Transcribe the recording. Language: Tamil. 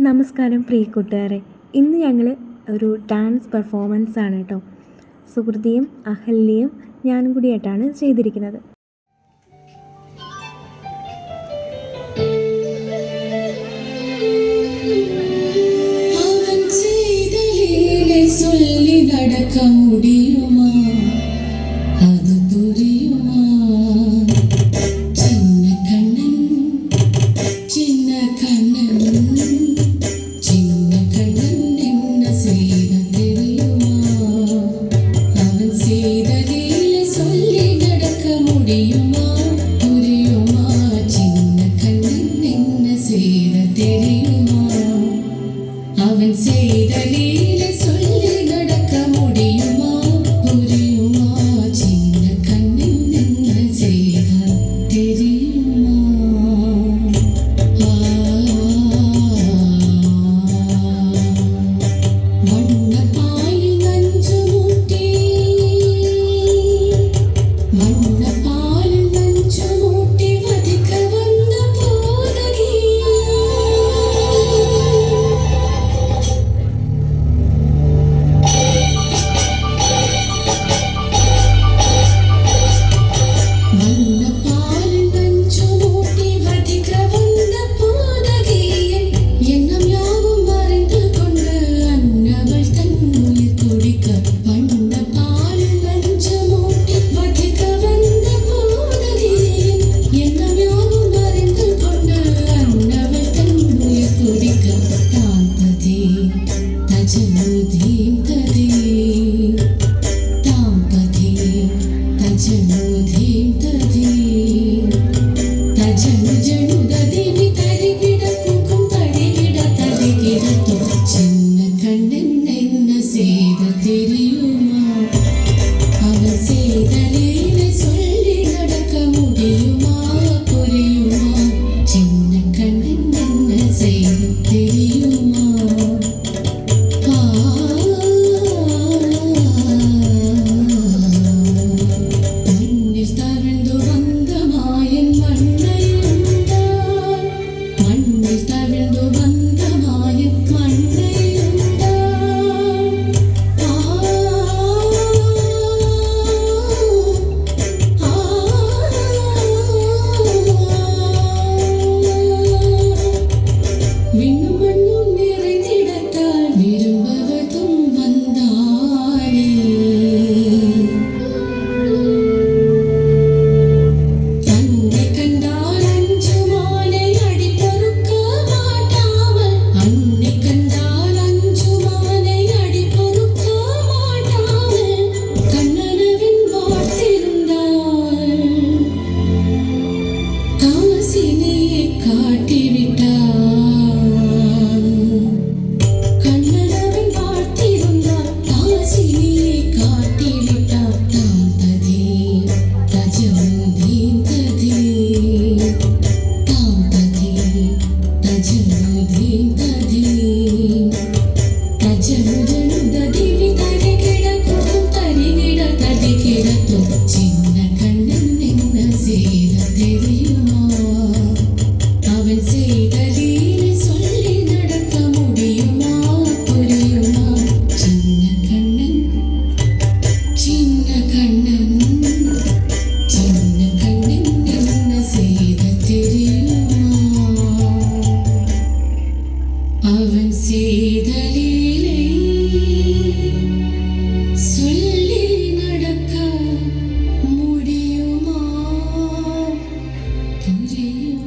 നമസ്കാരം പ്രിയ കൂട്ടുകാരെ. ഇന്ന് ഞങ്ങൾ ഒരു ഡാൻസ് പെർഫോമൻസ് ആണ് കേട്ടോ. സുഹൃതിയും അഹല്യയും ഞാനും കൂടിയായിട്ടാണ് ചെയ്തിരിക്കുന്നത്. சொல்லி நடக்க முடியுமா? அது புரியுமா? சின்ன கண்ணன் சின்ன கண்ணன் சின்ன கண்ணன் என்ன செய்த தெரியுமா? அவன் செய்த லீலை சொல்லி நடக்க முடியுமா? புரியுமா? சின்ன கண்ணன் என்ன செய்த தெரியுமா? அவன் செய்த லீலை சொல்லி நடக்க முடியுமா? புரியுமா? சின்ன கண்ணன் என்ன செய்த தெரியுமா? வண்ண பாலில் நஞ்சு மூட்டி வண்ண பாலில் நஞ்சு மூட்டி வதிக்க வந்த போதகி வண்ண பாலில் நஞ்சு மூட்டி வதிக்க வந்த போதகியை எண்ணம் யாவும் மறைந்து கொண்டு அன்னவள் தன் உயிர் துடிக்க. வண்ண பாலில் நஞ்சு மூட்டி வதிக்க வந்த போதகியை எண்ணம் யாவும் மறைந்து கொண்டு அன்னவள் தன் உயிர் துடிக்க. தான் ததே தஜனு தீம் ததே தாம் ததே தஜனு தீம் ததே தஜனு ஜனு ததேவி தரிகிட கூக்கும் தரிகிட தரிகிடத்தோ. சின்ன கண்ணன் என்ன செய்த தெரியுமா? அவன் செய்த லீலை சொல்லி நடக்க முடியுமா? புரியுமா? சின்ன கண்ணன் என்ன செய்த தெரியுமா? மண்ணில் தவிழ்ந்து வந்த மாயன் மண்ணையுண்டான். மண்ணில் தவிழ்ந்து வந்த மாயன் மண்ணையுண்டான். விண்ணும் மண்ணும் நிறைந்திடத்தால் விரும்பவதும் வந்தானே. அன்னை கண்டால் அஞ்சுமானை அடி பொறுக்க மாட்டாமல். அன்னை கண்டால் அஞ்சுமானை அடி பொறுக்க மாட்டாமல் கண்ணனவன் வார்த்திருந்தாள். காசினியை காட்டிவிட்டான். கண்ணனவன் வார்த்திருந்தாள். காசினியை காட்டிவிட்டான். தாம் ததே தஜனு தீம் ததே தாம் ததே தஜனு தீம் ததே தஜனு ஜனு ததேவி தரிகிட கூக்கும் தரிகிட தரிகிடத்தோ. சின்ன கண்ணன் என்ன செய்த தெரியுமா? அவன் செய்த லீலை சொல்லி நடக்க முடியுமா? புரியுமா? சின்ன கண்ணன் சின்ன கண்ணன் சின்ன கண்ணன் என்ன செய்த தெரியுமா? அவன் செய்த லீலை சொல்லி நடக்க முடியுமா? புரியுமா?